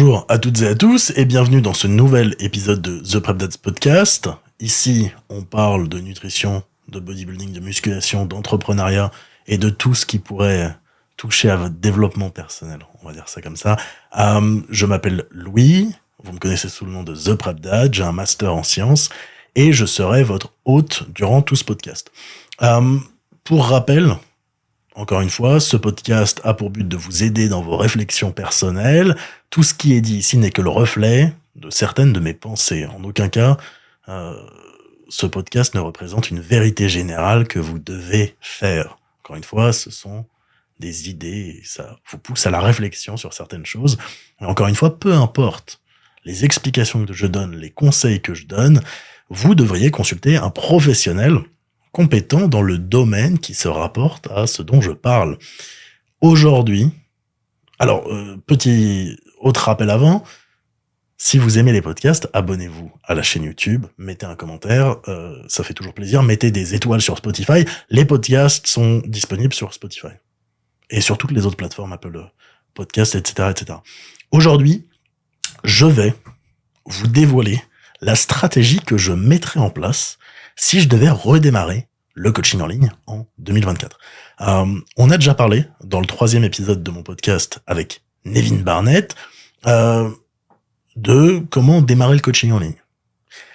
Bonjour à toutes et à tous et bienvenue dans ce nouvel épisode de The Prep Dads Podcast. Ici, on parle de nutrition, de bodybuilding, de musculation, d'entrepreneuriat et de tout ce qui pourrait toucher à votre développement personnel. On va dire ça comme ça. Je m'appelle Louis, vous me connaissez sous le nom de The Prep Dad, j'ai un master en sciences et je serai votre hôte durant tout ce podcast. Pour rappel, encore une fois, ce podcast a pour but de vous aider dans vos réflexions personnelles. Tout ce qui est dit ici n'est que le reflet de certaines de mes pensées. En aucun cas, ce podcast ne représente une vérité générale que vous devez faire. Encore une fois, ce sont des idées et ça vous pousse à la réflexion sur certaines choses. Et encore une fois, peu importe les explications que je donne, les conseils que je donne, vous devriez consulter un professionnel compétent dans le domaine qui se rapporte à ce dont je parle. Aujourd'hui, alors, petit autre rappel avant, si vous aimez les podcasts, abonnez-vous à la chaîne YouTube, mettez un commentaire, ça fait toujours plaisir, mettez des étoiles sur Spotify. Les podcasts sont disponibles sur Spotify et sur toutes les autres plateformes, Apple Podcasts, etc., etc. Aujourd'hui, je vais vous dévoiler la stratégie que je mettrai en place si je devais redémarrer le coaching en ligne en 2024. On a déjà parlé dans le 3e épisode de mon podcast avec Nevin Barnett de comment démarrer le coaching en ligne.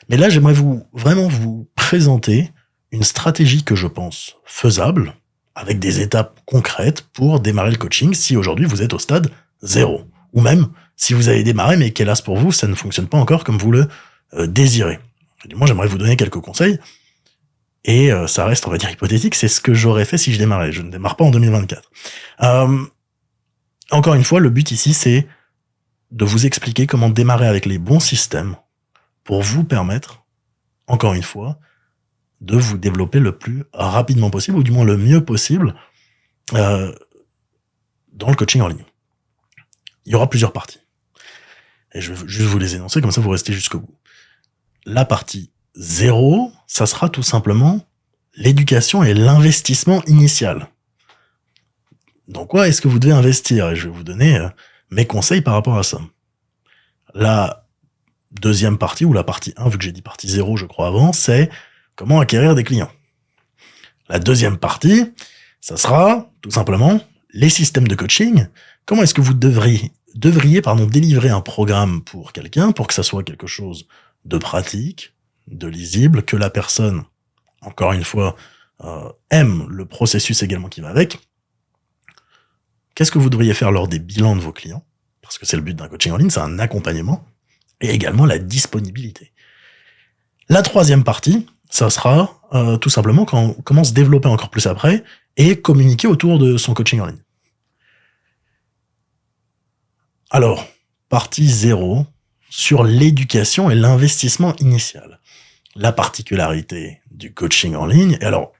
Mais là, j'aimerais vraiment vous présenter une stratégie que je pense faisable avec des étapes concrètes pour démarrer le coaching si aujourd'hui vous êtes au stade 0. Ou même si vous avez démarré mais qu'hélas pour vous, ça ne fonctionne pas encore comme vous le désirez. Du moins, j'aimerais vous donner quelques conseils. Et ça reste, on va dire, hypothétique, c'est ce que j'aurais fait si je démarrais. Je ne démarre pas en 2024. Encore une fois, le but ici, c'est de vous expliquer comment démarrer avec les bons systèmes pour vous permettre, encore une fois, de vous développer le plus rapidement possible, ou du moins le mieux possible, dans le coaching en ligne. Il y aura plusieurs parties. Et je vais juste vous les énoncer, comme ça vous restez jusqu'au bout. La partie 0, ça sera tout simplement l'éducation et l'investissement initial. Dans quoi est-ce que vous devez investir? Et je vais vous donner mes conseils par rapport à ça. La deuxième partie, ou la partie 1, vu que j'ai dit partie 0, je crois avant, c'est comment acquérir des clients. La deuxième partie, ça sera tout simplement les systèmes de coaching. Comment est-ce que vous devriez délivrer un programme pour quelqu'un pour que ça soit quelque chose de pratique, de lisible, que la personne, encore une fois, aime le processus également qui va avec. Qu'est-ce que vous devriez faire lors des bilans de vos clients? Parce que c'est le but d'un coaching en ligne, c'est un accompagnement, et également la disponibilité. La troisième partie, ça sera tout simplement comment se développer encore plus après et communiquer autour de son coaching en ligne. Alors, partie 0, sur l'éducation et l'investissement initial. La particularité du coaching en ligne, et alors,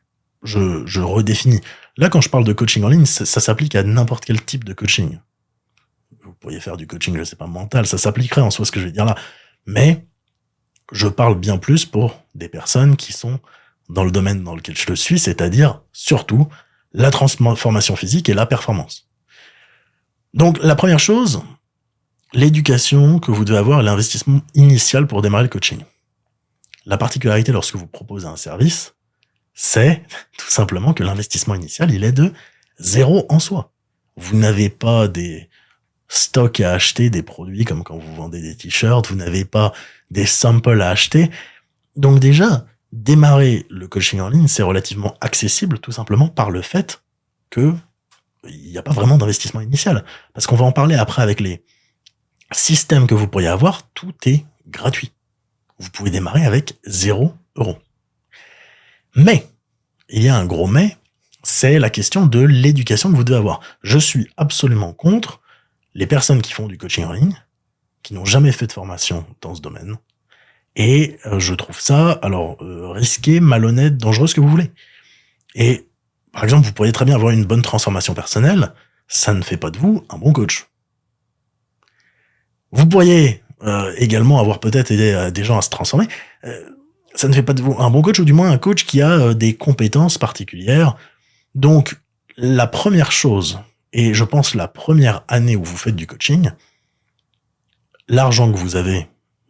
je redéfinis. Là, quand je parle de coaching en ligne, ça s'applique à n'importe quel type de coaching. Vous pourriez faire du coaching, je sais pas, mental, ça s'appliquerait en soi ce que je vais dire là. Mais, je parle bien plus pour des personnes qui sont dans le domaine dans lequel je le suis, c'est-à-dire, surtout, la transformation physique et la performance. Donc, la première chose, l'éducation que vous devez avoir et l'investissement initial pour démarrer le coaching. La particularité lorsque vous proposez un service, c'est tout simplement que l'investissement initial, il est de 0 en soi. Vous n'avez pas des stocks à acheter, des produits comme quand vous vendez des t-shirts, vous n'avez pas des samples à acheter. Donc déjà, démarrer le coaching en ligne, c'est relativement accessible tout simplement par le fait que il n'y a pas vraiment d'investissement initial. Parce qu'on va en parler après avec les systèmes que vous pourriez avoir, tout est gratuit. Vous pouvez démarrer avec 0 €. Mais, il y a un gros mais, c'est la question de l'éducation que vous devez avoir. Je suis absolument contre les personnes qui font du coaching en ligne, qui n'ont jamais fait de formation dans ce domaine, et je trouve ça, alors, risqué, malhonnête, dangereux, ce que vous voulez. Et, par exemple, vous pourriez très bien avoir une bonne transformation personnelle, ça ne fait pas de vous un bon coach. Vous pourriez également avoir peut-être aidé des gens à se transformer. Ça ne fait pas de vous un bon coach, ou du moins un coach qui a des compétences particulières. Donc, la première chose, et je pense la première année où vous faites du coaching, l'argent que vous avez,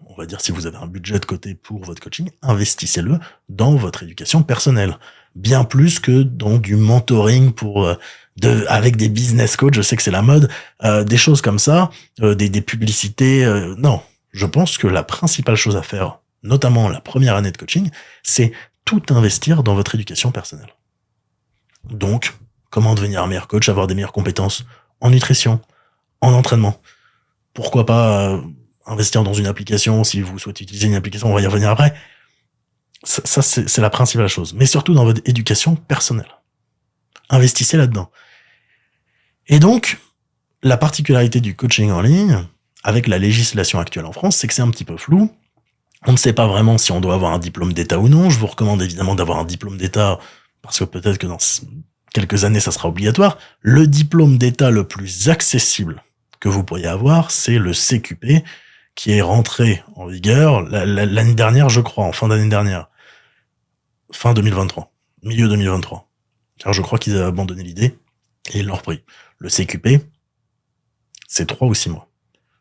on va dire si vous avez un budget de côté pour votre coaching, investissez-le dans votre éducation personnelle. Bien plus que dans du mentoring avec des business coachs, je sais que c'est la mode, des choses comme ça, des publicités. Non, je pense que la principale chose à faire, notamment la première année de coaching, c'est tout investir dans votre éducation personnelle. Donc, comment devenir un meilleur coach, avoir des meilleures compétences en nutrition, en entraînement. Pourquoi pas investir dans une application, si vous souhaitez utiliser une application, on va y revenir après. Ça c'est la principale chose. Mais surtout dans votre éducation personnelle. Investissez là-dedans. Et donc, la particularité du coaching en ligne, avec la législation actuelle en France, c'est que c'est un petit peu flou. On ne sait pas vraiment si on doit avoir un diplôme d'État ou non. Je vous recommande évidemment d'avoir un diplôme d'État, parce que peut-être que dans quelques années, ça sera obligatoire. Le diplôme d'État le plus accessible que vous pourriez avoir, c'est le CQP, qui est rentré en vigueur l'année dernière, je crois, en fin d'année dernière. Fin 2023. Milieu 2023. Car je crois qu'ils avaient abandonné l'idée et ils l'ont repris. Le CQP, c'est 3 ou 6 mois.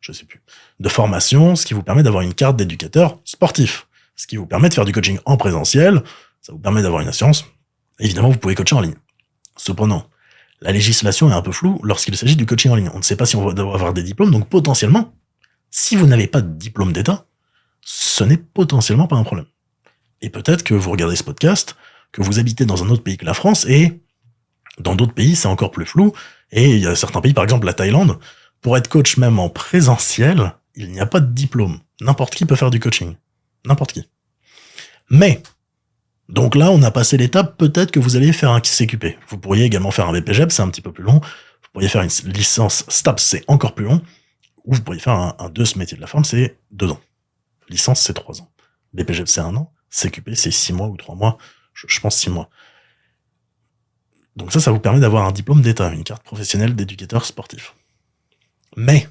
Je sais plus. De formation, ce qui vous permet d'avoir une carte d'éducateur sportif. Ce qui vous permet de faire du coaching en présentiel. Ça vous permet d'avoir une assurance. Évidemment, vous pouvez coacher en ligne. Cependant, la législation est un peu floue lorsqu'il s'agit du coaching en ligne. On ne sait pas si on va devoir avoir des diplômes, donc potentiellement, si vous n'avez pas de diplôme d'État, ce n'est potentiellement pas un problème. Et peut-être que vous regardez ce podcast, que vous habitez dans un autre pays que la France, et dans d'autres pays, c'est encore plus flou, et il y a certains pays, par exemple la Thaïlande, pour être coach même en présentiel, il n'y a pas de diplôme. N'importe qui peut faire du coaching. N'importe qui. Mais, donc là, on a passé l'étape, peut-être que vous allez faire un CQP. Vous pourriez également faire un BPGEP, c'est un petit peu plus long. Vous pourriez faire une licence STAPS, c'est encore plus long. Ou vous pourriez faire un DEUS métier de la forme, c'est 2 ans. Licence, c'est 3 ans. BPGEP, c'est 1 an. CQP, c'est 6 mois ou 3 mois. Je pense 6 mois. Donc ça vous permet d'avoir un diplôme d'État, une carte professionnelle d'éducateur sportif. Mais,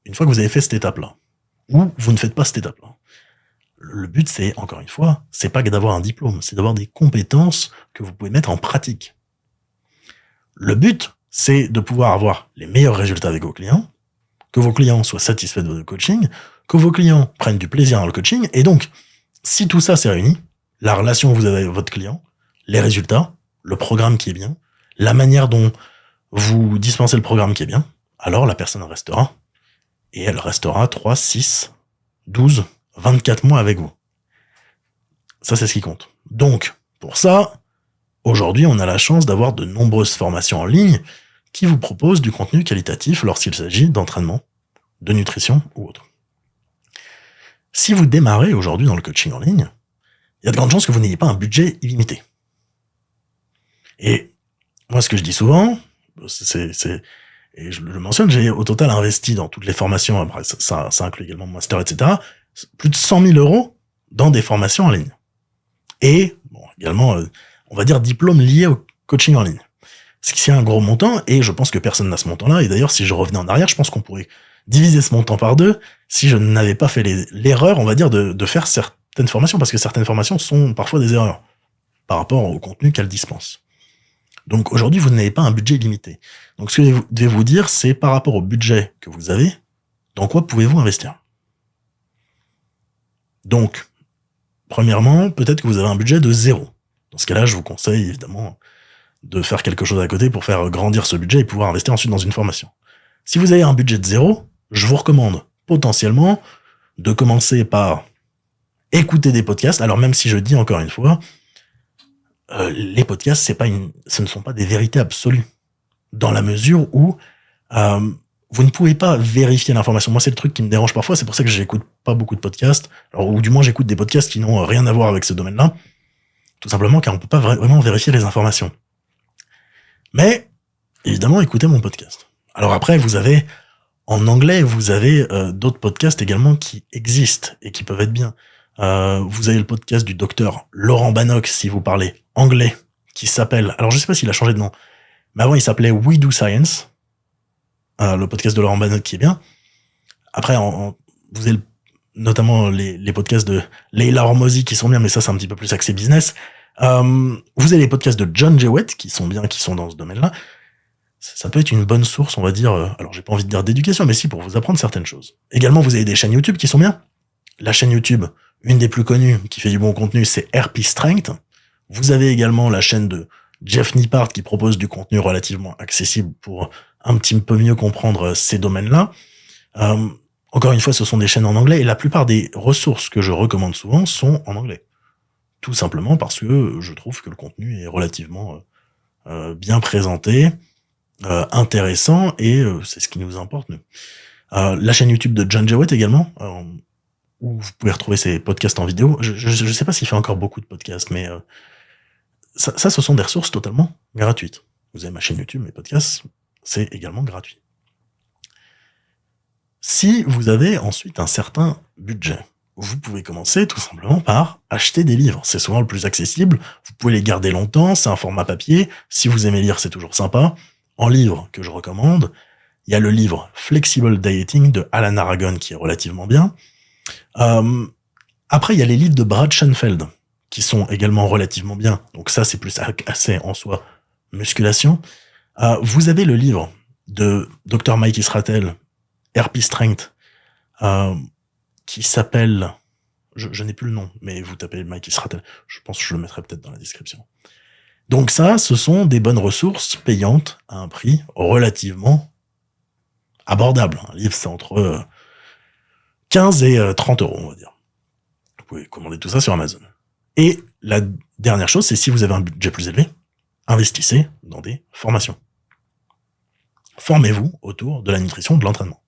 une fois que vous avez fait cette étape-là, ou vous ne faites pas cette étape-là, le but, c'est, encore une fois, c'est pas que d'avoir un diplôme, c'est d'avoir des compétences que vous pouvez mettre en pratique. Le but, c'est de pouvoir avoir les meilleurs résultats avec vos clients, que vos clients soient satisfaits de votre coaching, que vos clients prennent du plaisir dans le coaching, et donc, si tout ça s'est réuni, la relation que vous avez avec votre client, les résultats, le programme qui est bien, la manière dont vous dispensez le programme qui est bien, alors la personne restera, et elle restera 3, 6, 12, 24 mois avec vous. Ça, c'est ce qui compte. Donc, pour ça, aujourd'hui, on a la chance d'avoir de nombreuses formations en ligne qui vous proposent du contenu qualitatif lorsqu'il s'agit d'entraînement, de nutrition ou autre. Si vous démarrez aujourd'hui dans le coaching en ligne, il y a de grandes chances que vous n'ayez pas un budget illimité. Et moi, ce que je dis souvent, et je le mentionne, j'ai au total investi dans toutes les formations, après ça inclut également mon master, etc., plus de 100 000 euros dans des formations en ligne. Et, bon, également, on va dire diplômes liés au coaching en ligne. Ce qui est un gros montant, et je pense que personne n'a ce montant-là, et d'ailleurs, si je revenais en arrière, je pense qu'on pourrait diviser ce montant par 2 si je n'avais pas fait l'erreur, on va dire, de faire certaines formations, parce que certaines formations sont parfois des erreurs par rapport au contenu qu'elles dispensent. Donc aujourd'hui, vous n'avez pas un budget limité. Donc ce que je vais vous dire, c'est par rapport au budget que vous avez, dans quoi pouvez-vous investir? Donc, premièrement, peut-être que vous avez un budget de 0. Dans ce cas-là, je vous conseille évidemment de faire quelque chose à côté pour faire grandir ce budget et pouvoir investir ensuite dans une formation. Si vous avez un budget de 0, je vous recommande potentiellement de commencer par écouter des podcasts. Alors même si je dis encore une fois, les podcasts, ce ne sont pas des vérités absolues. Dans la mesure où vous ne pouvez pas vérifier l'information. Moi, c'est le truc qui me dérange parfois. C'est pour ça que j'écoute pas beaucoup de podcasts. Alors, ou du moins, j'écoute des podcasts qui n'ont rien à voir avec ce domaine-là. Tout simplement car on peut pas vraiment vérifier les informations. Mais, évidemment, écoutez mon podcast. Alors après, vous avez, en anglais, vous avez d'autres podcasts également qui existent et qui peuvent être bien. Vous avez le podcast du docteur Laurent Bannock, si vous parlavez anglais, qui s'appelle, alors je sais pas s'il a changé de nom, mais avant il s'appelait We Do Science, le podcast de Laurent Bannock qui est bien. Après, vous avez notamment les podcasts de Leila Hormozi qui sont bien, mais ça c'est un petit peu plus axé business. Vous avez les podcasts de John Jewett qui sont bien, qui sont dans ce domaine-là. ça peut être une bonne source, on va dire, alors j'ai pas envie de dire d'éducation, mais si, pour vous apprendre certaines choses. Également, vous avez des chaînes YouTube qui sont bien. La chaîne YouTube, une des plus connues, qui fait du bon contenu, c'est RP Strength. Vous avez également la chaîne de Jeff Nippard qui propose du contenu relativement accessible pour un petit peu mieux comprendre ces domaines-là. Encore une fois, ce sont des chaînes en anglais et la plupart des ressources que je recommande souvent sont en anglais. Tout simplement parce que je trouve que le contenu est relativement bien présenté, intéressant et c'est ce qui nous importe, nous. La chaîne YouTube de John Jewett également, où vous pouvez retrouver ses podcasts en vidéo. Je sais pas s'il fait encore beaucoup de podcasts, mais ça, ce sont des ressources totalement gratuites. Vous avez ma chaîne YouTube, mes podcasts, c'est également gratuit. Si vous avez ensuite un certain budget, vous pouvez commencer tout simplement par acheter des livres. C'est souvent le plus accessible. Vous pouvez les garder longtemps. C'est un format papier. Si vous aimez lire, c'est toujours sympa. En livre que je recommande, il y a le livre Flexible Dieting de Alan Aragon qui est relativement bien. Après, il y a les livres de Brad Schoenfeld qui sont également relativement bien. Donc ça, c'est plus assez en soi musculation. Vous avez le livre de Dr. Mike Israetel, RP Strength, qui s'appelle, je n'ai plus le nom, mais vous tapez Mike Israetel, je pense que je le mettrai peut-être dans la description. Donc ça, ce sont des bonnes ressources payantes à un prix relativement abordable. Un livre, c'est entre 15 et 30 euros, on va dire. Vous pouvez commander tout ça sur Amazon. Et la dernière chose, c'est si vous avez un budget plus élevé, investissez dans des formations. Formez-vous autour de la nutrition, de l'entraînement.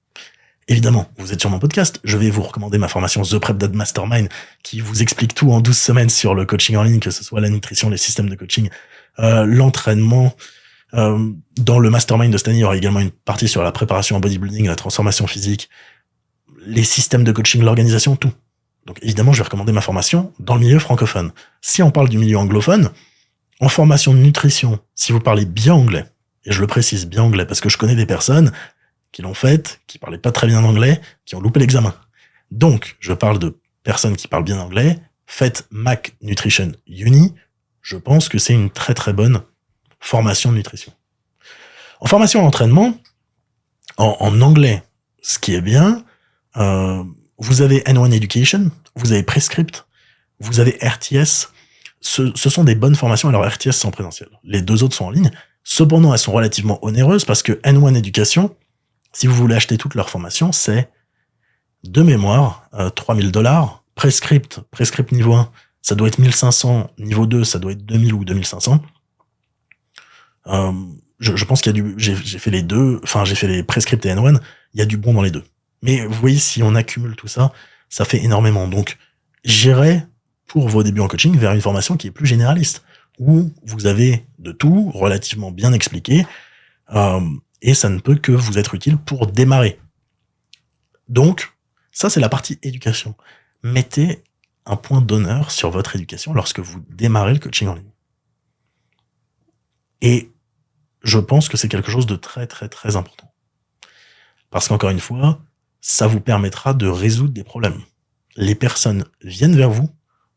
Évidemment, vous êtes sur mon podcast, je vais vous recommander ma formation The Prep Dad Mastermind qui vous explique tout en 12 semaines sur le coaching en ligne, que ce soit la nutrition, les systèmes de coaching, l'entraînement. Dans le mastermind de cette année, il y aura également une partie sur la préparation en bodybuilding, la transformation physique, les systèmes de coaching, l'organisation, tout. Donc évidemment, je vais recommander ma formation dans le milieu francophone. Si on parle du milieu anglophone, en formation de nutrition, si vous parlez bien anglais, et je le précise bien anglais parce que je connais des personnes qui l'ont faite, qui parlaient pas très bien anglais, qui ont loupé l'examen. Donc, je parle de personnes qui parlent bien anglais, faites Mac Nutrition Uni, je pense que c'est une très très bonne formation de nutrition. En formation à l'entraînement, en anglais, ce qui est bien, vous avez N1 Education, vous avez Prescript, vous avez RTS, ce sont des bonnes formations, alors RTS c'est en présentiel, les deux autres sont en ligne, cependant elles sont relativement onéreuses parce que N1 Education, si vous voulez acheter toute leur formation, c'est de mémoire, $3,000. Prescript niveau 1, ça doit être 1500. Niveau 2, ça doit être 2000 ou 2500. Je pense qu'il y a j'ai fait les deux, enfin, j'ai fait les Prescript et N1. Il y a du bon dans les deux. Mais vous voyez, si on accumule tout ça, ça fait énormément. Donc, j'irai pour vos débuts en coaching vers une formation qui est plus généraliste, où vous avez de tout relativement bien expliqué, et ça ne peut que vous être utile pour démarrer. Donc, ça, c'est la partie éducation. Mettez un point d'honneur sur votre éducation lorsque vous démarrez le coaching en ligne. Et je pense que c'est quelque chose de très, très, très important. Parce qu'encore une fois, ça vous permettra de résoudre des problèmes. Les personnes viennent vers vous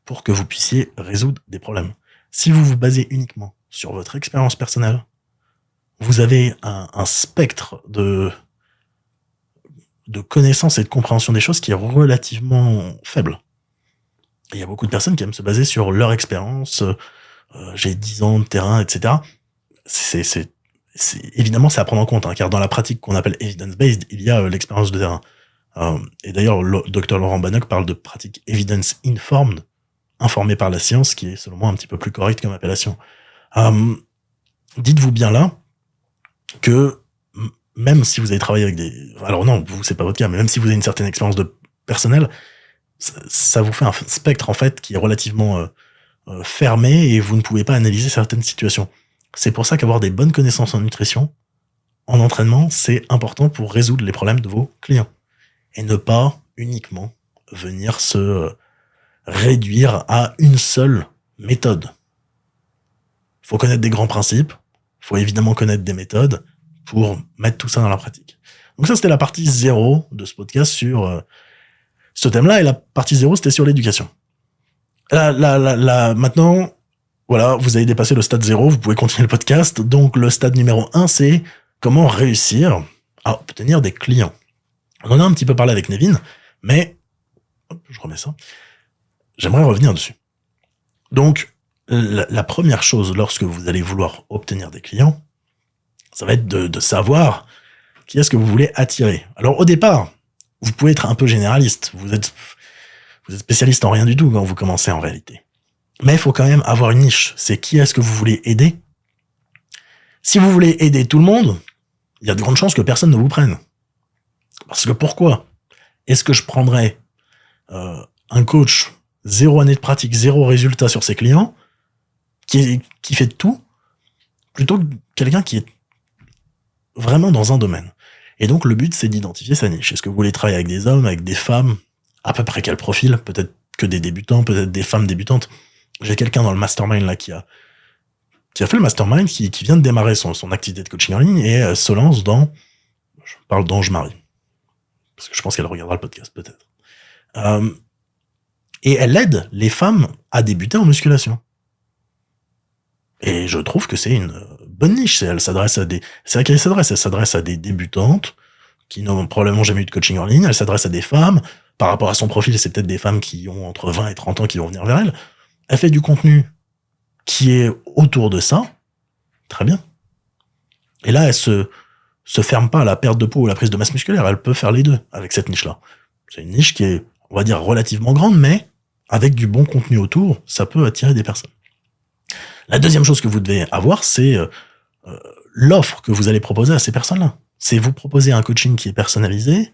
pour que vous puissiez résoudre des problèmes. Si vous vous basez uniquement sur votre expérience personnelle, vous avez un spectre de connaissances et de compréhension des choses qui est relativement faible. Et il y a beaucoup de personnes qui aiment se baser sur leur expérience, j'ai 10 ans de terrain, etc. Évidemment, c'est à prendre en compte, hein, car dans la pratique qu'on appelle evidence-based, il y a l'expérience de terrain. Et d'ailleurs, le Dr Laurent Bannock parle de pratique evidence-informed, informée par la science, qui est selon moi un petit peu plus correct comme appellation. Dites-vous bien là que même si vous avez travaillé avec alors non, vous, c'est pas votre cas, mais même si vous avez une certaine expérience de personnel, ça vous fait un spectre, en fait, qui est relativement fermé et vous ne pouvez pas analyser certaines situations. C'est pour ça qu'avoir des bonnes connaissances en nutrition, en entraînement, c'est important pour résoudre les problèmes de vos clients. Et ne pas uniquement venir se réduire à une seule méthode. Il faut connaître des grands principes, il faut évidemment connaître des méthodes pour mettre tout ça dans la pratique. Donc ça, c'était la partie 0 de ce podcast sur ce thème-là, et la partie 0, c'était sur l'éducation. Maintenant, voilà, vous avez dépassé le stade 0, vous pouvez continuer le podcast. Donc le stade numéro 1, c'est comment réussir à obtenir des clients. On en a un petit peu parlé avec Nevin, mais hop, je remets ça. J'aimerais revenir dessus. Donc, la première chose lorsque vous allez vouloir obtenir des clients, ça va être de savoir qui est-ce que vous voulez attirer. Alors, au départ, vous pouvez être un peu généraliste. Vous êtes spécialiste en rien du tout quand vous commencez en réalité. Mais il faut quand même avoir une niche. C'est qui est-ce que vous voulez aider. Si vous voulez aider tout le monde, il y a de grandes chances que personne ne vous prenne. Parce que pourquoi est-ce que je prendrais un coach, 0 année de pratique, 0 résultat sur ses clients, qui fait de tout, plutôt que quelqu'un qui est vraiment dans un domaine. Et donc, le but, c'est d'identifier sa niche. Est-ce que vous voulez travailler avec des hommes, avec des femmes? À peu près quel profil? Peut-être que des débutants, peut-être des femmes débutantes. J'ai quelqu'un dans le mastermind là qui a fait le mastermind, qui vient de démarrer son activité de coaching en ligne et se lance dans... Je parle d'Ange Marie. Parce que je pense qu'elle regardera le podcast, peut-être. Et elle aide les femmes à débuter en musculation. Et je trouve que c'est une bonne niche. C'est à qui elle s'adresse. Elle s'adresse à des débutantes qui n'ont probablement jamais eu de coaching en ligne. Elle s'adresse à des femmes. Par rapport à son profil, c'est peut-être des femmes qui ont entre 20 et 30 ans qui vont venir vers elle. Elle fait du contenu qui est autour de ça. Très bien. Et là, elle se ferme pas à la perte de poids ou la prise de masse musculaire. Elle peut faire les deux avec cette niche-là. C'est une niche qui est, on va dire, relativement grande, mais avec du bon contenu autour, ça peut attirer des personnes. La deuxième chose que vous devez avoir, c'est l'offre que vous allez proposer à ces personnes-là. C'est vous proposer un coaching qui est personnalisé.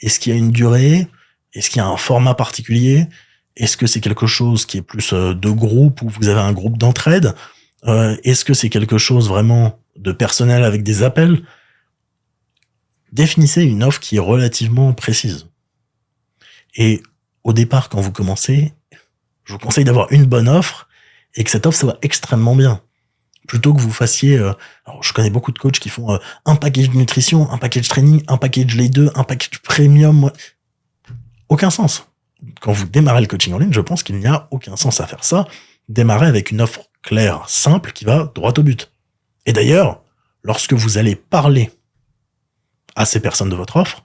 Est-ce qu'il y a une durée? Est-ce qu'il y a un format particulier? Est-ce que c'est quelque chose qui est plus de groupe, où vous avez un groupe d'entraide? Est-ce que c'est quelque chose vraiment de personnel avec des appels? Définissez une offre qui est relativement précise. Et au départ, quand vous commencez, je vous conseille d'avoir une bonne offre et que cette offre soit extrêmement bien. Plutôt que vous fassiez... alors je connais beaucoup de coachs qui font un package de nutrition, un package training, un package les deux, un package premium. Aucun sens. Quand vous démarrez le coaching en ligne, je pense qu'il n'y a aucun sens à faire ça. Démarrez avec une offre claire, simple, qui va droit au but. Et d'ailleurs, lorsque vous allez parler à ces personnes de votre offre,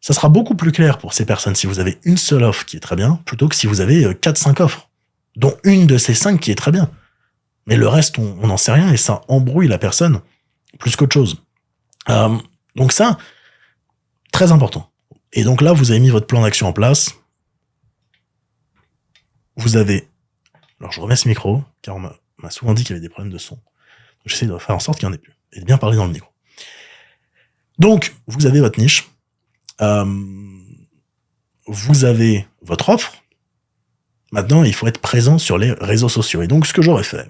ça sera beaucoup plus clair pour ces personnes si vous avez une seule offre qui est très bien, plutôt que si vous avez 4-5 offres, dont une de ces 5 qui est très bien. Mais le reste, on n'en sait rien et ça embrouille la personne plus qu'autre chose. Donc ça, très important. Et donc là, vous avez mis votre plan d'action en place. Vous avez... Alors je remets ce micro, car on m'a souvent dit qu'il y avait des problèmes de son. J'essaie de faire en sorte qu'il n'y en ait plus. Et de bien parler dans le micro. Donc, vous avez votre niche. Vous avez votre offre. Maintenant, il faut être présent sur les réseaux sociaux. Et donc, ce que j'aurais fait,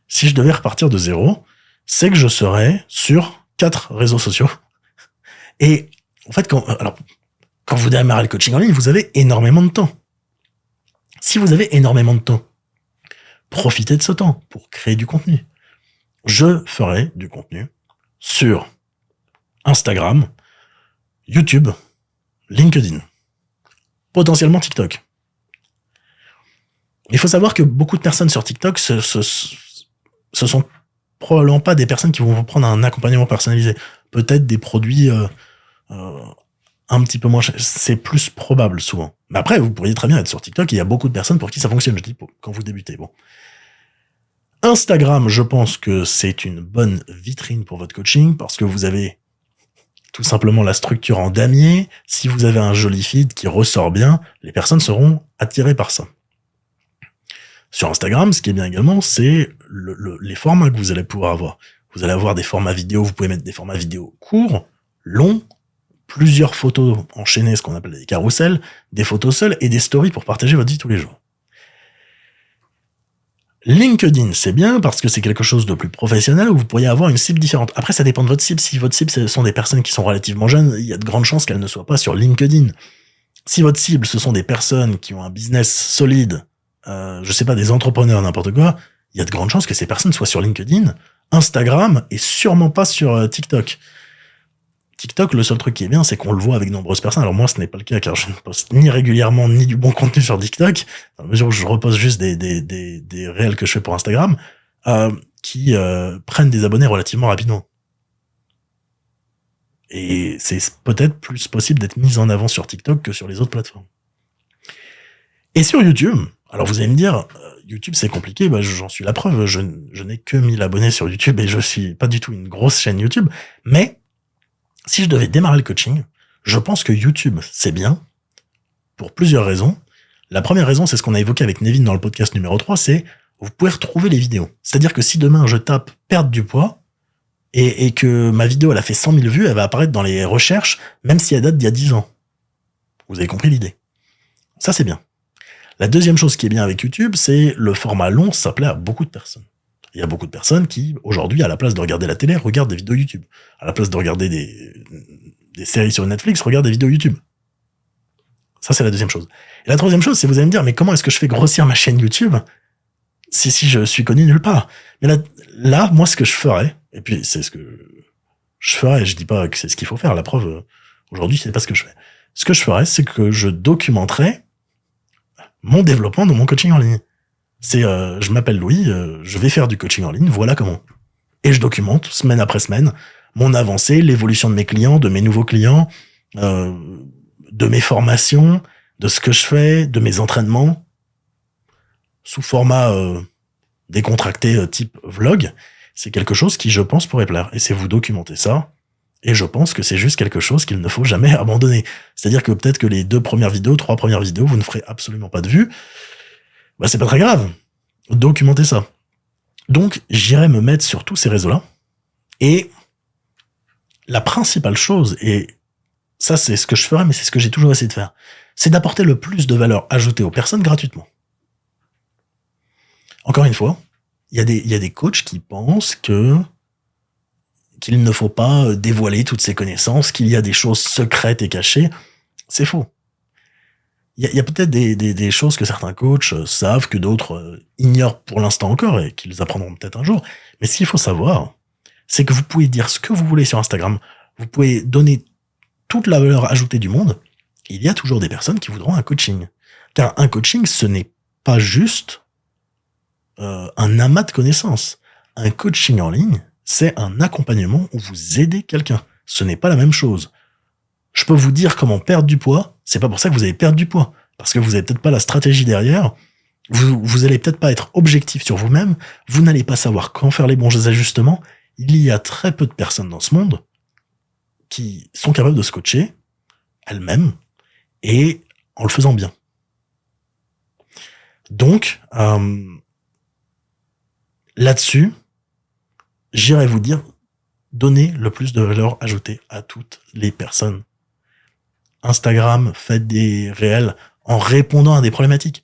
si je devais repartir de zéro, c'est que je serais sur 4 réseaux sociaux. Et en fait, quand vous démarrez le coaching en ligne, vous avez énormément de temps. Si vous avez énormément de temps, profitez de ce temps pour créer du contenu. Je ferai du contenu sur Instagram, YouTube, LinkedIn, potentiellement TikTok. Il faut savoir que beaucoup de personnes sur TikTok, ce sont probablement pas des personnes qui vont vous prendre un accompagnement personnalisé. Peut-être des produits un petit peu moins chers. C'est plus probable souvent. Mais après, vous pourriez très bien être sur TikTok et il y a beaucoup de personnes pour qui ça fonctionne. Je dis quand vous débutez. Bon. Instagram, je pense que c'est une bonne vitrine pour votre coaching parce que vous avez tout simplement la structure en damier. Si vous avez un joli feed qui ressort bien, les personnes seront attirées par ça. Sur Instagram, ce qui est bien également, c'est les formats que vous allez pouvoir avoir. Vous allez avoir des formats vidéo, vous pouvez mettre des formats vidéo courts, longs, plusieurs photos enchaînées, ce qu'on appelle des carousels, des photos seules et des stories pour partager votre vie tous les jours. LinkedIn, c'est bien parce que c'est quelque chose de plus professionnel où vous pourriez avoir une cible différente. Après, ça dépend de votre cible. Si votre cible, ce sont des personnes qui sont relativement jeunes, il y a de grandes chances qu'elles ne soient pas sur LinkedIn. Si votre cible, ce sont des personnes qui ont un business solide, je sais pas, des entrepreneurs, n'importe quoi, il y a de grandes chances que ces personnes soient sur LinkedIn, Instagram et sûrement pas sur TikTok. TikTok, le seul truc qui est bien, c'est qu'on le voit avec de nombreuses personnes. Alors moi, ce n'est pas le cas, car je ne poste ni régulièrement, ni du bon contenu sur TikTok, dans la mesure où je repose juste des réels que je fais pour Instagram, qui prennent des abonnés relativement rapidement. Et c'est peut-être plus possible d'être mis en avant sur TikTok que sur les autres plateformes. Et sur YouTube, alors vous allez me dire, YouTube c'est compliqué, j'en suis la preuve, je n'ai que 1000 abonnés sur YouTube et je suis pas du tout une grosse chaîne YouTube, mais si je devais démarrer le coaching, je pense que YouTube c'est bien, pour plusieurs raisons. La première raison, c'est ce qu'on a évoqué avec Nevin dans le podcast numéro 3, c'est vous pouvez retrouver les vidéos. C'est-à-dire que si demain je tape perdre du poids, et que ma vidéo elle a fait 100 000 vues, elle va apparaître dans les recherches, même si elle date d'il y a 10 ans. Vous avez compris l'idée. Ça c'est bien. La deuxième chose qui est bien avec YouTube, c'est le format long, ça plaît à beaucoup de personnes. Il y a beaucoup de personnes qui, aujourd'hui, à la place de regarder la télé, regardent des vidéos YouTube. À la place de regarder des séries sur Netflix, regardent des vidéos YouTube. Ça, c'est la deuxième chose. Et la troisième chose, c'est vous allez me dire, mais comment est-ce que je fais grossir ma chaîne YouTube si je suis connu nulle part? Mais là, moi, ce que je ferais, et puis c'est ce que je ferais, je dis pas que c'est ce qu'il faut faire, la preuve, aujourd'hui, c'est pas ce que je fais. Ce que je ferais, c'est que je documenterais mon développement de mon coaching en ligne. C'est, je m'appelle Louis, je vais faire du coaching en ligne, voilà comment. Et je documente, semaine après semaine, mon avancée, l'évolution de mes clients, de mes nouveaux clients, de mes formations, de ce que je fais, de mes entraînements, sous format décontracté type vlog. C'est quelque chose qui, je pense, pourrait plaire. Et c'est vous documenter ça. Et je pense que c'est juste quelque chose qu'il ne faut jamais abandonner. C'est-à-dire que peut-être que les 3 premières vidéos, vous ne ferez absolument pas de vues. C'est pas très grave. Documentez ça. Donc, j'irai me mettre sur tous ces réseaux-là. Et la principale chose, et ça c'est ce que je ferai, mais c'est ce que j'ai toujours essayé de faire, c'est d'apporter le plus de valeur ajoutée aux personnes gratuitement. Encore une fois, il y a des coachs qui pensent qu'il ne faut pas dévoiler toutes ses connaissances, qu'il y a des choses secrètes et cachées. C'est faux. Il y a peut-être des choses que certains coachs savent, que d'autres ignorent pour l'instant encore, et qu'ils apprendront peut-être un jour. Mais ce qu'il faut savoir, c'est que vous pouvez dire ce que vous voulez sur Instagram, vous pouvez donner toute la valeur ajoutée du monde, et il y a toujours des personnes qui voudront un coaching. Car un coaching, ce n'est pas juste un amas de connaissances. Un coaching en ligne, c'est un accompagnement où vous aidez quelqu'un. Ce n'est pas la même chose. Je peux vous dire comment perdre du poids, c'est pas pour ça que vous allez perdre du poids. Parce que vous avez peut-être pas la stratégie derrière, vous allez peut-être pas être objectif sur vous-même, vous n'allez pas savoir quand faire les bons ajustements. Il y a très peu de personnes dans ce monde qui sont capables de se coacher elles-mêmes et en le faisant bien. Donc, là-dessus, j'irais vous dire, donnez le plus de valeur ajoutée à toutes les personnes. Instagram, faites des réels en répondant à des problématiques.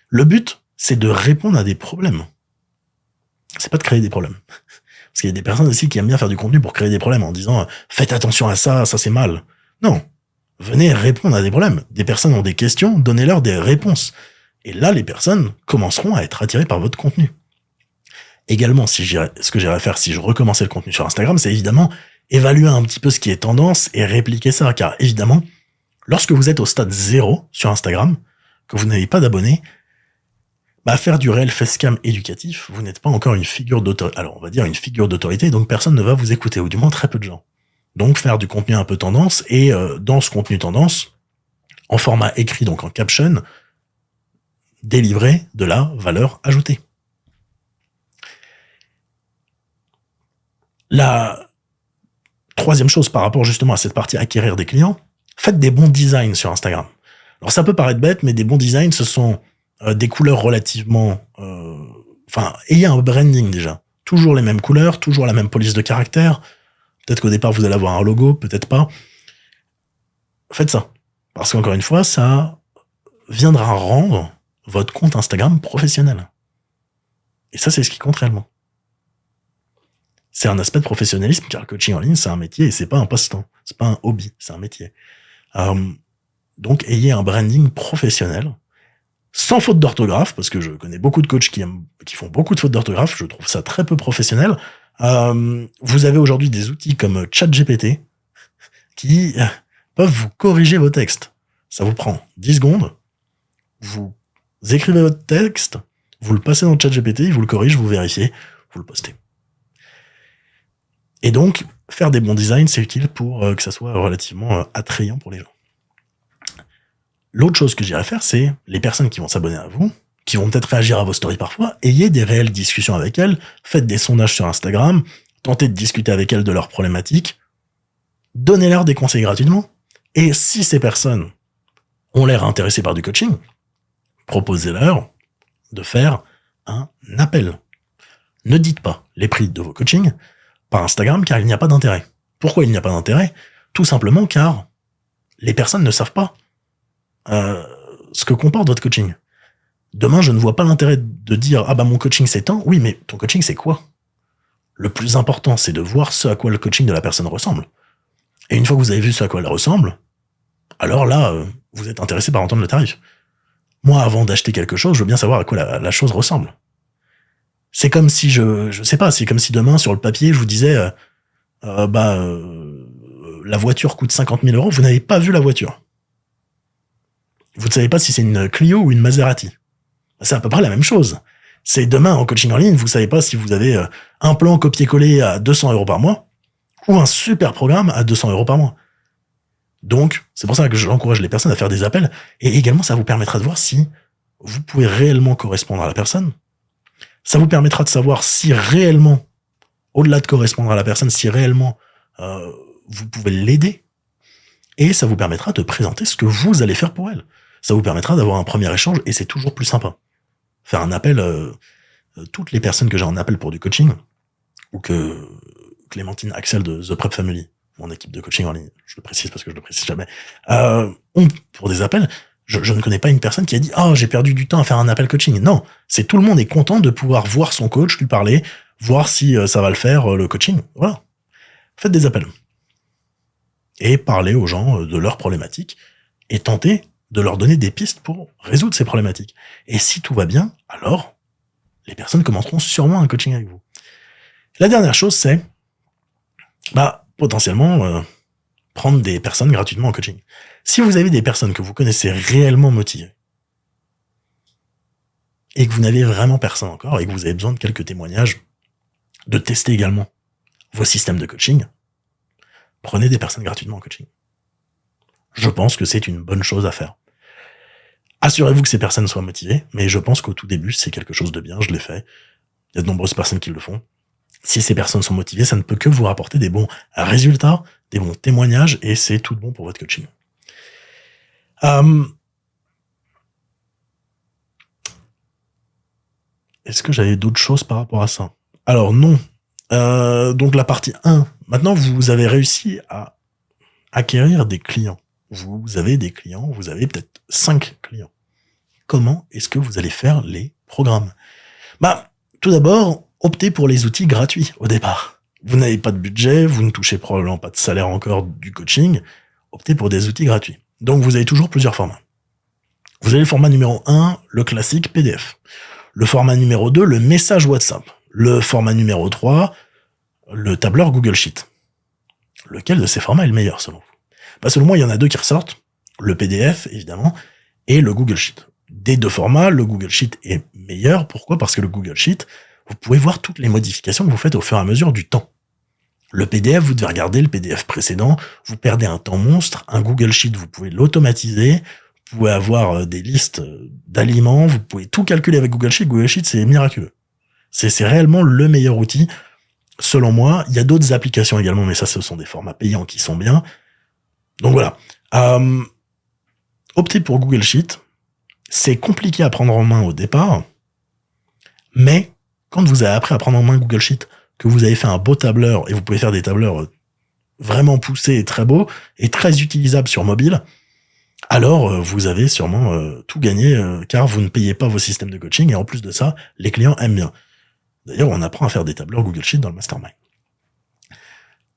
Le but, c'est de répondre à des problèmes. C'est pas de créer des problèmes. Parce qu'il y a des personnes aussi qui aiment bien faire du contenu pour créer des problèmes en disant « Faites attention à ça, ça c'est mal ». Non. Venez répondre à des problèmes. Des personnes ont des questions, donnez-leur des réponses. Et là, les personnes commenceront à être attirées par votre contenu. Également, ce que j'irais faire si je recommençais le contenu sur Instagram, c'est évidemment évaluer un petit peu ce qui est tendance et répliquer ça. Car évidemment, lorsque vous êtes au stade 0 sur Instagram, que vous n'avez pas d'abonnés, faire du réel facecam éducatif, vous n'êtes pas encore une figure d'autorité. Alors, on va dire une figure d'autorité, donc personne ne va vous écouter, ou du moins très peu de gens. Donc, faire du contenu un peu tendance, et dans ce contenu tendance, en format écrit, donc en caption, délivrer de la valeur ajoutée. La troisième chose par rapport justement à cette partie acquérir des clients, faites des bons designs sur Instagram. Alors ça peut paraître bête, mais des bons designs, ce sont des couleurs relativement... ayez un branding déjà. Toujours les mêmes couleurs, toujours la même police de caractère. Peut-être qu'au départ, vous allez avoir un logo, peut-être pas. Faites ça. Parce qu'encore une fois, ça viendra rendre votre compte Instagram professionnel. Et ça, c'est ce qui compte réellement. C'est un aspect de professionnalisme, car le coaching en ligne, c'est un métier et c'est pas un passe-temps. C'est pas un hobby, c'est un métier. Donc, ayez un branding professionnel, sans faute d'orthographe, parce que je connais beaucoup de coachs qui font beaucoup de fautes d'orthographe, je trouve ça très peu professionnel. Vous avez aujourd'hui des outils comme ChatGPT qui peuvent vous corriger vos textes. Ça vous prend 10 secondes, vous écrivez votre texte, vous le passez dans ChatGPT, il vous le corrige, vous vérifiez, vous le postez. Et donc, faire des bons designs, c'est utile pour que ça soit relativement attrayant pour les gens. L'autre chose que j'irais faire, c'est les personnes qui vont s'abonner à vous, qui vont peut-être réagir à vos stories parfois, ayez des réelles discussions avec elles, faites des sondages sur Instagram, tentez de discuter avec elles de leurs problématiques, donnez-leur des conseils gratuitement, et si ces personnes ont l'air intéressées par du coaching, proposez-leur de faire un appel. Ne dites pas les prix de vos coachings par Instagram car il n'y a pas d'intérêt. Pourquoi il n'y a pas d'intérêt? Tout simplement car les personnes ne savent pas ce que comporte votre coaching. Demain, je ne vois pas l'intérêt de dire « Ah bah mon coaching c'est tant ». Oui, mais ton coaching c'est quoi? Le plus important, c'est de voir ce à quoi le coaching de la personne ressemble. Et une fois que vous avez vu ce à quoi elle ressemble, alors là, vous êtes intéressé par entendre le tarif. Moi, avant d'acheter quelque chose, je veux bien savoir à quoi la chose ressemble. C'est comme si je sais pas, c'est comme si demain, sur le papier, je vous disais, la voiture coûte 50 000 euros, vous n'avez pas vu la voiture. Vous ne savez pas si c'est une Clio ou une Maserati. C'est à peu près la même chose. C'est demain, en coaching en ligne, vous savez pas si vous avez un plan copier-coller à 200 euros par mois ou un super programme à 200 euros par mois. Donc, c'est pour ça que j'encourage les personnes à faire des appels, et également, ça vous permettra de voir si vous pouvez réellement correspondre à la personne. Ça vous permettra de savoir si réellement, au-delà de correspondre à la personne, si réellement vous pouvez l'aider. Et ça vous permettra de présenter ce que vous allez faire pour elle. Ça vous permettra d'avoir un premier échange, et c'est toujours plus sympa. Faire un appel, toutes les personnes que j'ai en appel pour du coaching, ou que Clémentine Axel de The Prep Family, mon équipe de coaching en ligne, je le précise parce que je le précise jamais, ont pour des appels, je ne connais pas une personne qui a dit « Oh, j'ai perdu du temps à faire un appel coaching ». Non, c'est tout le monde est content de pouvoir voir son coach, lui parler, voir si ça va le faire, le coaching. Voilà. Faites des appels. Et parlez aux gens de leurs problématiques et tentez de leur donner des pistes pour résoudre ces problématiques. Et si tout va bien, alors les personnes commenceront sûrement un coaching avec vous. La dernière chose, c'est potentiellement prendre des personnes gratuitement en coaching. Si vous avez des personnes que vous connaissez réellement motivées et que vous n'avez vraiment personne encore et que vous avez besoin de quelques témoignages, de tester également vos systèmes de coaching, prenez des personnes gratuitement en coaching. Je pense que c'est une bonne chose à faire. Assurez-vous que ces personnes soient motivées, mais je pense qu'au tout début, c'est quelque chose de bien, je l'ai fait. Il y a de nombreuses personnes qui le font. Si ces personnes sont motivées, ça ne peut que vous rapporter des bons résultats, des bons témoignages, et c'est tout bon pour votre coaching. Est-ce que j'avais d'autres choses par rapport à ça? Alors non. Donc la partie 1. Maintenant, vous avez réussi à acquérir des clients. Vous avez des clients, vous avez peut-être 5 clients. Comment est-ce que vous allez faire les programmes? Tout d'abord, optez pour les outils gratuits au départ. Vous n'avez pas de budget, vous ne touchez probablement pas de salaire encore du coaching, optez pour des outils gratuits. Donc vous avez toujours plusieurs formats. Vous avez le format numéro 1, le classique PDF. Le format numéro 2, le message WhatsApp. Le format numéro 3, le tableur Google Sheet. Lequel de ces formats est le meilleur selon vous? Selon moi, il y en a deux qui ressortent. Le PDF, évidemment, et le Google Sheet. Des deux formats, le Google Sheet est meilleur. Pourquoi? Parce que le Google Sheet, vous pouvez voir toutes les modifications que vous faites au fur et à mesure du temps. Le PDF, vous devez regarder le PDF précédent, vous perdez un temps monstre. Un Google Sheet, vous pouvez l'automatiser, vous pouvez avoir des listes d'aliments, vous pouvez tout calculer avec Google Sheet. Google Sheet, c'est miraculeux. C'est réellement le meilleur outil, selon moi. Il y a d'autres applications également, mais ça, ce sont des formats payants qui sont bien. Donc voilà. Optez pour Google Sheet. C'est compliqué à prendre en main au départ, mais quand vous avez appris à prendre en main Google Sheet, que vous avez fait un beau tableur, et vous pouvez faire des tableurs vraiment poussés et très beaux, et très utilisables sur mobile, alors vous avez sûrement tout gagné, car vous ne payez pas vos systèmes de coaching, et en plus de ça, les clients aiment bien. D'ailleurs, on apprend à faire des tableurs Google Sheet dans le Mastermind.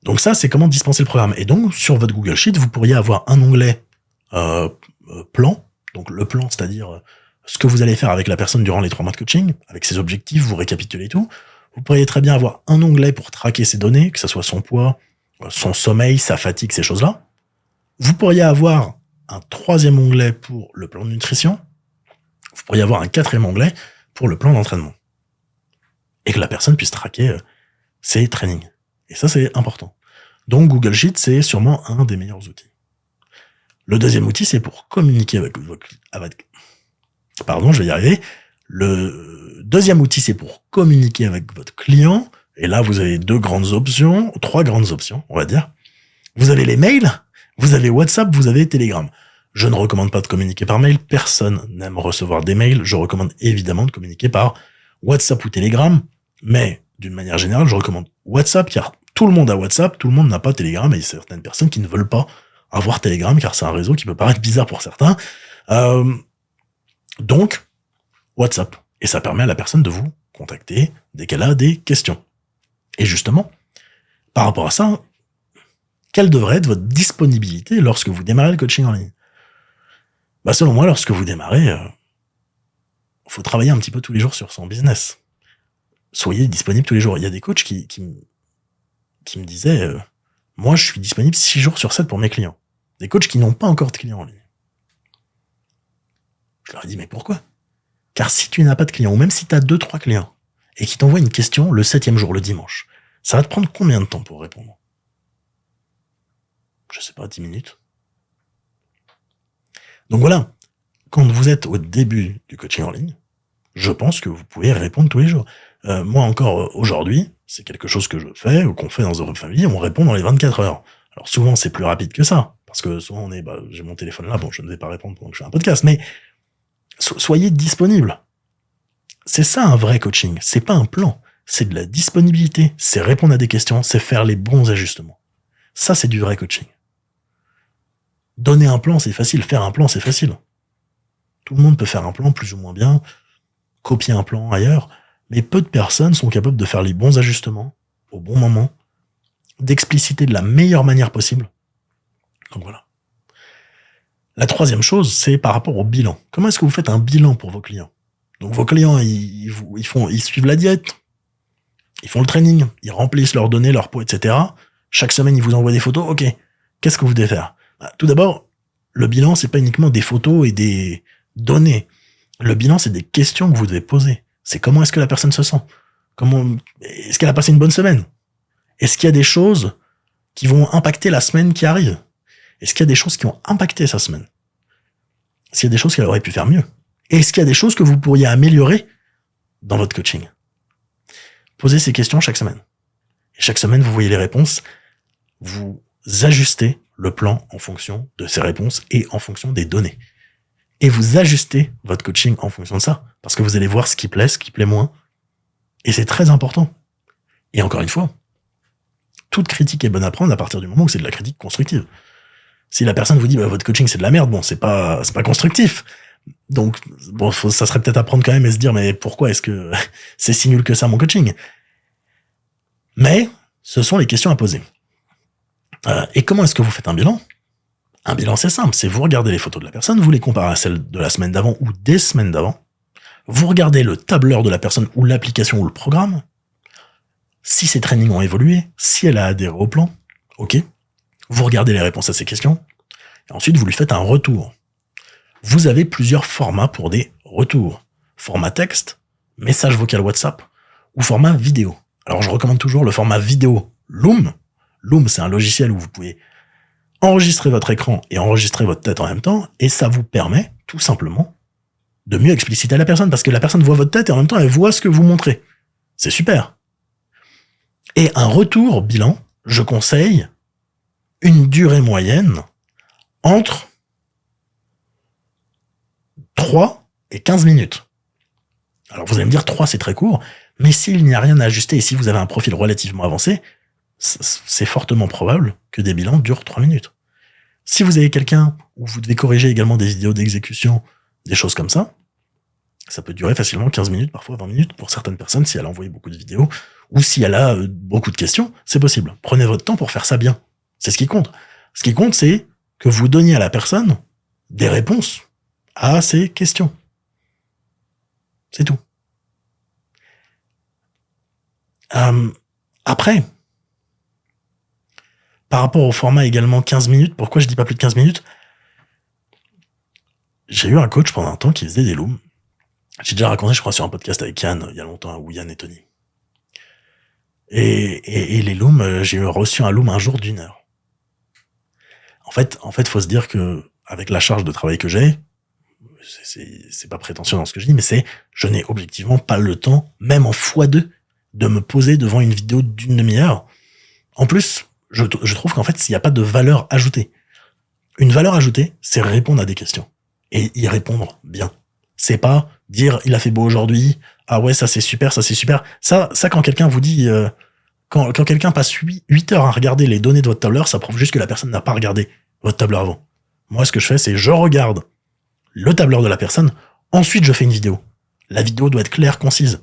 Donc ça, c'est comment dispenser le programme. Et donc, sur votre Google Sheet, vous pourriez avoir un onglet plan. Donc le plan, c'est-à-dire ce que vous allez faire avec la personne durant les 3 mois de coaching, avec ses objectifs, vous récapitulez tout. Vous pourriez très bien avoir un onglet pour traquer ses données, que ce soit son poids, son sommeil, sa fatigue, ces choses-là. Vous pourriez avoir un 3e onglet pour le plan de nutrition. Vous pourriez avoir un 4e onglet pour le plan d'entraînement. Et que la personne puisse traquer ses trainings. Et ça, c'est important. Donc, Google Sheets, c'est sûrement un des meilleurs outils. Le deuxième outil, c'est pour communiquer pardon, je vais y arriver. Le deuxième outil, c'est pour communiquer avec votre client. Et là, vous avez trois grandes options, on va dire. Vous avez les mails, vous avez WhatsApp, vous avez Telegram. Je ne recommande pas de communiquer par mail. Personne n'aime recevoir des mails. Je recommande évidemment de communiquer par WhatsApp ou Telegram. Mais d'une manière générale, je recommande WhatsApp car tout le monde a WhatsApp, tout le monde n'a pas Telegram et il y a certaines personnes qui ne veulent pas avoir Telegram car c'est un réseau qui peut paraître bizarre pour certains. Donc, WhatsApp. Et ça permet à la personne de vous contacter dès qu'elle a des questions. Et justement, par rapport à ça, quelle devrait être votre disponibilité lorsque vous démarrez le coaching en ligne? Selon moi, lorsque vous démarrez, faut travailler un petit peu tous les jours sur son business. Soyez disponible tous les jours. Il y a des coachs qui me disaient, moi, je suis disponible 6 jours sur 7 pour mes clients. Des coachs qui n'ont pas encore de clients en ligne. Je leur ai dit, mais pourquoi? Car si tu n'as pas de clients, ou même si tu as 2-3 clients, et qui t'envoient une question le 7e jour, le dimanche, ça va te prendre combien de temps pour répondre? Je sais pas, 10 minutes. Donc voilà, quand vous êtes au début du coaching en ligne, je pense que vous pouvez répondre tous les jours. Moi encore aujourd'hui, c'est quelque chose que je fais, ou qu'on fait dans Europe Family, on répond dans les 24 heures. Alors souvent c'est plus rapide que ça, parce que souvent on est, j'ai mon téléphone là, bon je ne vais pas répondre pendant que je fais un podcast, mais soyez disponible. C'est ça un vrai coaching, c'est pas un plan, c'est de la disponibilité, c'est répondre à des questions, c'est faire les bons ajustements. Ça c'est du vrai coaching. Donner un plan c'est facile, faire un plan c'est facile. Tout le monde peut faire un plan plus ou moins bien, copier un plan ailleurs, mais peu de personnes sont capables de faire les bons ajustements au bon moment, d'expliciter de la meilleure manière possible. Donc voilà. La troisième chose, c'est par rapport au bilan. Comment est-ce que vous faites un bilan pour vos clients? Donc vos clients, ils suivent la diète, ils font le training, ils remplissent leurs données, leur poids, etc. Chaque semaine, ils vous envoient des photos. Ok, qu'est-ce que vous devez faire? Tout d'abord, le bilan, c'est pas uniquement des photos et des données. Le bilan, c'est des questions que vous devez poser. C'est comment est-ce que la personne se sent? Est-ce qu'elle a passé une bonne semaine? Est-ce qu'il y a des choses qui vont impacter la semaine qui arrive? Est-ce qu'il y a des choses qui ont impacté sa semaine? Est-ce qu'il y a des choses qu'elle aurait pu faire mieux? Est-ce qu'il y a des choses que vous pourriez améliorer dans votre coaching? Posez ces questions chaque semaine. Et chaque semaine, vous voyez les réponses. Vous ajustez le plan en fonction de ces réponses et en fonction des données. Et vous ajustez votre coaching en fonction de ça. Parce que vous allez voir ce qui plaît moins. Et c'est très important. Et encore une fois, toute critique est bonne à prendre à partir du moment où c'est de la critique constructive. Si la personne vous dit votre coaching c'est de la merde, bon c'est pas constructif. Donc bon ça serait peut-être à prendre quand même et se dire mais pourquoi est-ce que c'est si nul que ça mon coaching? Mais ce sont les questions à poser. Et comment est-ce que vous faites un bilan? Un bilan c'est simple, c'est vous regardez les photos de la personne, vous les comparez à celles de la semaine d'avant ou des semaines d'avant. Vous regardez le tableur de la personne ou l'application ou le programme. Si ses trainings ont évolué, si elle a adhéré au plan, ok. Vous regardez les réponses à ces questions, et ensuite vous lui faites un retour. Vous avez plusieurs formats pour des retours. Format texte, message vocal WhatsApp, ou format vidéo. Alors je recommande toujours le format vidéo Loom. Loom, c'est un logiciel où vous pouvez enregistrer votre écran et enregistrer votre tête en même temps, et ça vous permet, tout simplement, de mieux expliciter à la personne, parce que la personne voit votre tête et en même temps elle voit ce que vous montrez. C'est super. Et un retour bilan, je conseille une durée moyenne entre 3 et 15 minutes. Alors vous allez me dire 3 c'est très court, mais s'il n'y a rien à ajuster et si vous avez un profil relativement avancé, c'est fortement probable que des bilans durent 3 minutes. Si vous avez quelqu'un où vous devez corriger également des vidéos d'exécution, des choses comme ça peut durer facilement 15 minutes, parfois 20 minutes pour certaines personnes si elle a envoyé beaucoup de vidéos ou si elle a beaucoup de questions, c'est possible. Prenez votre temps pour faire ça bien. C'est ce qui compte. Ce qui compte, c'est que vous donniez à la personne des réponses à ces questions. C'est tout. Après, par rapport au format également 15 minutes, pourquoi je dis pas plus de 15 minutes? J'ai eu un coach pendant un temps qui faisait des looms. J'ai déjà raconté, je crois, sur un podcast avec Yann, il y a longtemps, ou Yann et Tony. Et les looms, j'ai reçu un loom un jour d'1 heure. En fait, faut se dire que avec la charge de travail que j'ai, c'est pas prétentieux dans ce que je dis, mais je n'ai objectivement pas le temps, même en x2, de me poser devant une vidéo d'1 demi-heure. En plus, je trouve qu'en fait, il n'y a pas de valeur ajoutée. Une valeur ajoutée, c'est répondre à des questions. Et y répondre bien. C'est pas dire, il a fait beau aujourd'hui, ah ouais, ça c'est super, ça c'est super. Ça quand quelqu'un vous dit, quand quelqu'un passe 8 heures à regarder les données de votre tableur, ça prouve juste que la personne n'a pas regardé votre tableur avant. Moi, ce que je fais, c'est je regarde le tableur de la personne, ensuite je fais une vidéo. La vidéo doit être claire, concise.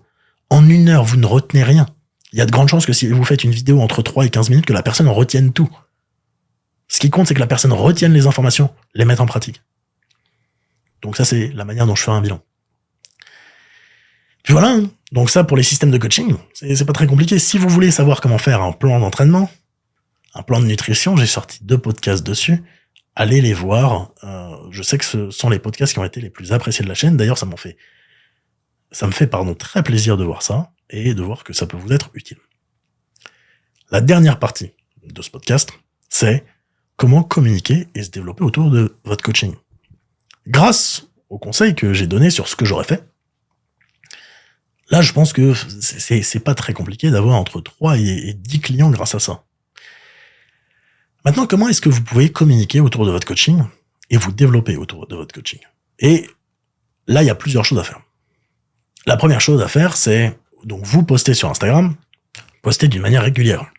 En 1 heure, vous ne retenez rien. Il y a de grandes chances que si vous faites une vidéo entre 3 et 15 minutes, que la personne retienne tout. Ce qui compte, c'est que la personne retienne les informations, les mette en pratique. Donc ça, c'est la manière dont je fais un bilan. Puis voilà, hein. Donc ça, pour les systèmes de coaching, c'est pas très compliqué. Si vous voulez savoir comment faire un plan d'entraînement, un plan de nutrition, j'ai sorti 2 podcasts dessus. Allez les voir. Je sais que ce sont les podcasts qui ont été les plus appréciés de la chaîne. D'ailleurs, ça me fait très plaisir de voir ça et de voir que ça peut vous être utile. La dernière partie de ce podcast, c'est comment communiquer et se développer autour de votre coaching. Grâce aux conseils que j'ai donnés sur ce que j'aurais fait, là, je pense que c'est pas très compliqué d'avoir entre 3 et 10 clients grâce à ça. Maintenant, comment est-ce que vous pouvez communiquer autour de votre coaching et vous développer autour de votre coaching? Et là, il y a plusieurs choses à faire. La première chose à faire, c'est donc vous postez sur Instagram, postez d'une manière régulière,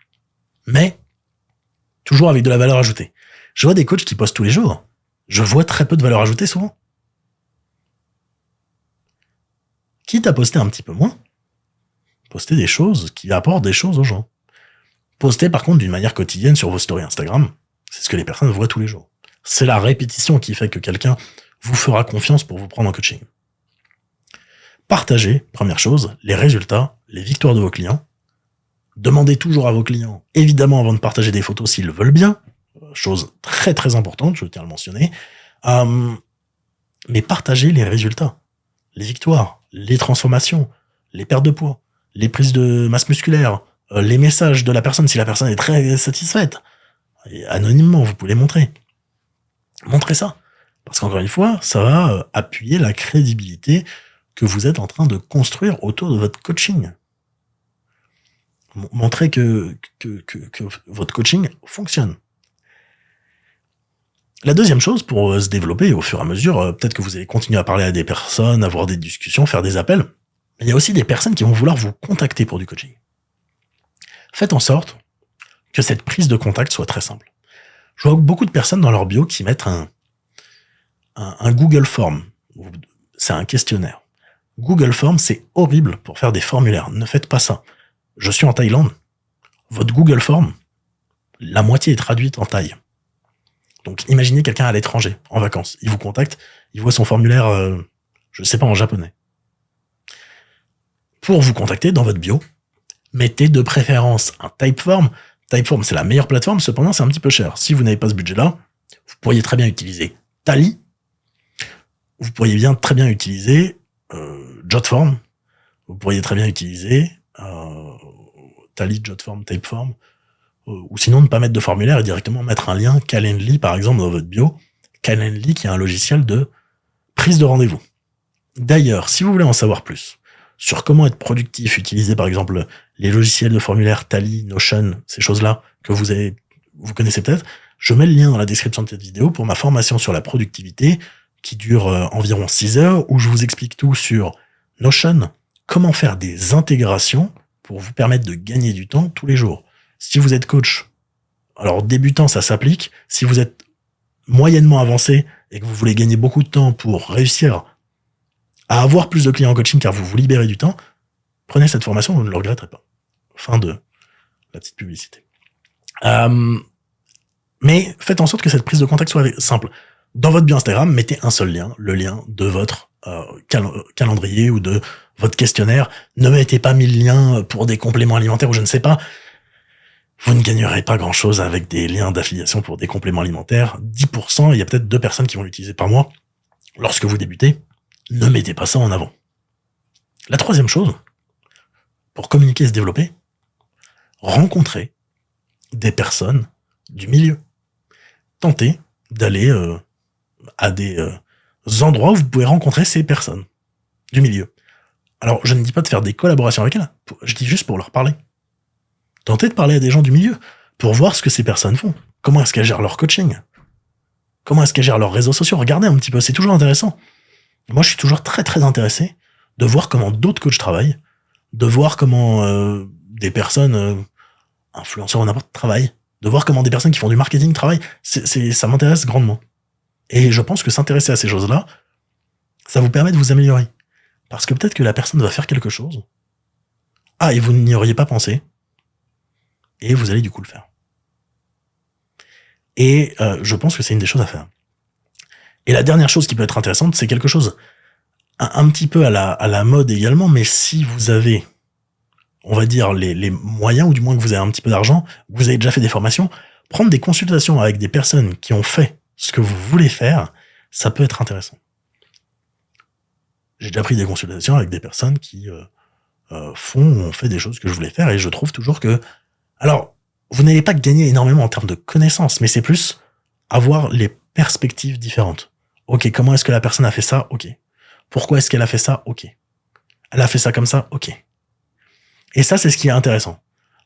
mais toujours avec de la valeur ajoutée. Je vois des coachs qui postent tous les jours. Je vois très peu de valeur ajoutée souvent. Quitte à poster un petit peu moins, postez des choses qui apportent des choses aux gens. Postez par contre d'une manière quotidienne sur vos stories Instagram. C'est ce que les personnes voient tous les jours. C'est la répétition qui fait que quelqu'un vous fera confiance pour vous prendre en coaching. Partagez, première chose, les résultats, les victoires de vos clients. Demandez toujours à vos clients, évidemment avant de partager des photos s'ils le veulent bien, chose très très importante, je tiens à le mentionner, mais partagez les résultats, les victoires, les transformations, les pertes de poids, les prises de masse musculaire, les messages de la personne si la personne est très satisfaite. Et anonymement, vous pouvez les montrer. Montrez ça. Parce qu'encore une fois, ça va appuyer la crédibilité que vous êtes en train de construire autour de votre coaching. Montrez que votre coaching fonctionne. La deuxième chose, pour se développer au fur et à mesure, peut-être que vous allez continuer à parler à des personnes, avoir des discussions, faire des appels, mais il y a aussi des personnes qui vont vouloir vous contacter pour du coaching. Faites en sorte que cette prise de contact soit très simple. Je vois beaucoup de personnes dans leur bio qui mettent un Google Form. C'est un questionnaire. Google Form, c'est horrible pour faire des formulaires. Ne faites pas ça. Je suis en Thaïlande. Votre Google Form, la moitié est traduite en thaï. Donc imaginez quelqu'un à l'étranger, en vacances. Il vous contacte, il voit son formulaire, je ne sais pas, en japonais. Pour vous contacter, dans votre bio, mettez de préférence un Typeform. Typeform, c'est la meilleure plateforme, cependant, c'est un petit peu cher. Si vous n'avez pas ce budget-là, vous pourriez très bien utiliser Tally. Vous pourriez très bien utiliser Jotform. Vous pourriez très bien utiliser Tally, Jotform, Typeform. Ou sinon, ne pas mettre de formulaire et directement mettre un lien Calendly, par exemple, dans votre bio. Calendly, qui est un logiciel de prise de rendez-vous. D'ailleurs, si vous voulez en savoir plus sur comment être productif, utiliser par exemple les logiciels de formulaire Tally, Notion, ces choses-là que vous connaissez peut-être, je mets le lien dans la description de cette vidéo pour ma formation sur la productivité qui dure environ 6 heures, où je vous explique tout sur Notion, comment faire des intégrations pour vous permettre de gagner du temps tous les jours. Si vous êtes coach, alors débutant, ça s'applique. Si vous êtes moyennement avancé et que vous voulez gagner beaucoup de temps pour réussir à avoir plus de clients en coaching car vous vous libérez du temps, prenez cette formation, vous ne le regretterez pas. Fin de la petite publicité. Mais faites en sorte que cette prise de contact soit simple. Dans votre bio Instagram, mettez un seul lien, le lien de votre calendrier ou de votre questionnaire. Ne mettez pas 1000 liens pour des compléments alimentaires ou je ne sais pas. Vous ne gagnerez pas grand-chose avec des liens d'affiliation pour des compléments alimentaires. 10%, il y a peut-être 2 personnes qui vont l'utiliser par mois. Lorsque vous débutez, ne mettez pas ça en avant. La troisième chose, pour communiquer et se développer, rencontrer des personnes du milieu. Tentez d'aller à des endroits où vous pouvez rencontrer ces personnes du milieu. Alors, je ne dis pas de faire des collaborations avec elles, je dis juste pour leur parler. Tentez de parler à des gens du milieu pour voir ce que ces personnes font. Comment est-ce qu'elles gèrent leur coaching? Comment est-ce qu'elles gèrent leurs réseaux sociaux? Regardez un petit peu, c'est toujours intéressant. Moi, je suis toujours très très intéressé de voir comment d'autres coachs travaillent, de voir comment des personnes influenceurs ou n'importe travaillent, de voir comment des personnes qui font du marketing travaillent. Ça m'intéresse grandement. Et je pense que s'intéresser à ces choses-là, ça vous permet de vous améliorer. Parce que peut-être que la personne va faire quelque chose. Ah, et vous n'y auriez pas pensé. Et vous allez du coup le faire. Et je pense que c'est une des choses à faire. Et la dernière chose qui peut être intéressante, c'est quelque chose un petit peu à la mode également, mais si vous avez, on va dire, les moyens, ou du moins que vous avez un petit peu d'argent, vous avez déjà fait des formations, prendre des consultations avec des personnes qui ont fait ce que vous voulez faire, ça peut être intéressant. J'ai déjà pris des consultations avec des personnes qui ont fait des choses que je voulais faire, et je trouve toujours que, alors, vous n'allez pas gagner énormément en termes de connaissances, mais c'est plus avoir les perspectives différentes. Ok, comment est-ce que la personne a fait ça? Ok. Pourquoi est-ce qu'elle a fait ça? Ok. Elle a fait ça comme ça? Ok. Et ça, c'est ce qui est intéressant.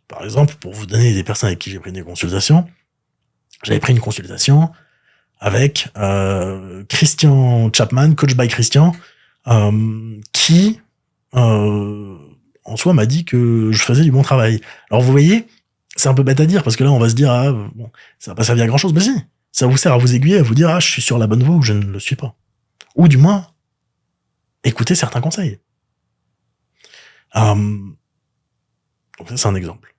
Par exemple, pour vous donner des personnes avec qui j'ai pris des consultations, j'avais pris une consultation avec Christian Chapman, Coach by Christian, qui, en soi, m'a dit que je faisais du bon travail. Alors, vous voyez, c'est un peu bête à dire, parce que là, on va se dire, ah, bon, ça va pas servir à grand-chose. Mais si, ça vous sert à vous aiguiller, à vous dire, ah, je suis sur la bonne voie ou je ne le suis pas. Ou du moins, écoutez certains conseils. Donc ça, c'est un exemple.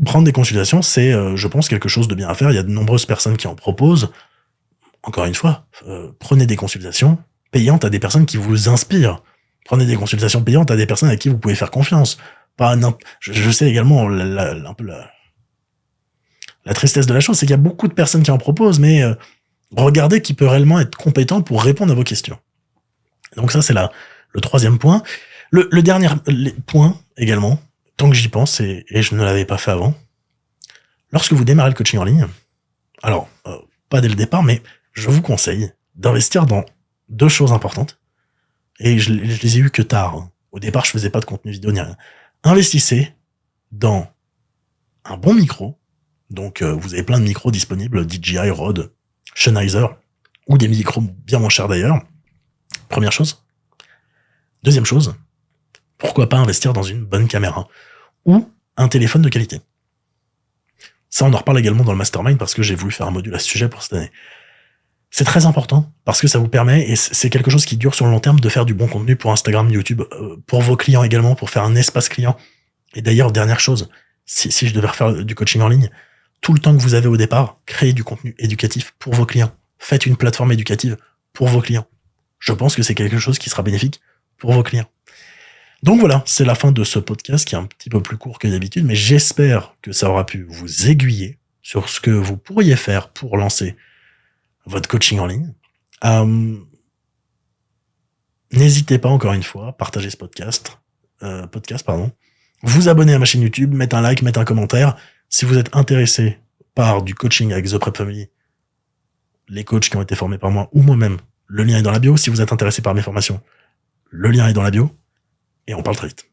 Prendre des consultations, c'est, je pense, quelque chose de bien à faire. Il y a de nombreuses personnes qui en proposent. Encore une fois, prenez des consultations payantes à des personnes qui vous inspirent. Prenez des consultations payantes à des personnes à qui vous pouvez faire confiance. Pas je sais également un peu la tristesse de la chose, c'est qu'il y a beaucoup de personnes qui en proposent, mais regardez qui peut réellement être compétent pour répondre à vos questions. Donc ça, c'est le troisième point. Le dernier point également, tant que j'y pense, et je ne l'avais pas fait avant, lorsque vous démarrez le coaching en ligne, alors, pas dès le départ, mais je vous conseille d'investir dans deux choses importantes, et je les ai eues que tard. Au départ, je faisais pas de contenu vidéo ni rien. Investissez dans un bon micro, donc vous avez plein de micros disponibles, DJI, Rode, Sennheiser, ou des micros bien moins chers d'ailleurs. Première chose. Deuxième chose, pourquoi pas investir dans une bonne caméra ou un téléphone de qualité. Ça, on en reparle également dans le mastermind parce que j'ai voulu faire un module à ce sujet pour cette année. C'est très important parce que ça vous permet, et c'est quelque chose qui dure sur le long terme, de faire du bon contenu pour Instagram, YouTube, pour vos clients également, pour faire un espace client. Et d'ailleurs, dernière chose, si je devais refaire du coaching en ligne, tout le temps que vous avez au départ, créez du contenu éducatif pour vos clients. Faites une plateforme éducative pour vos clients. Je pense que c'est quelque chose qui sera bénéfique pour vos clients. Donc voilà, c'est la fin de ce podcast qui est un petit peu plus court que d'habitude, mais j'espère que ça aura pu vous aiguiller sur ce que vous pourriez faire pour lancer votre coaching en ligne. N'hésitez pas, encore une fois, à partager ce podcast, vous abonner à ma chaîne YouTube, mettre un like, mettre un commentaire. Si vous êtes intéressé par du coaching avec The Prep Family, les coachs qui ont été formés par moi ou moi-même, le lien est dans la bio. Si vous êtes intéressé par mes formations, le lien est dans la bio. Et on parle très vite.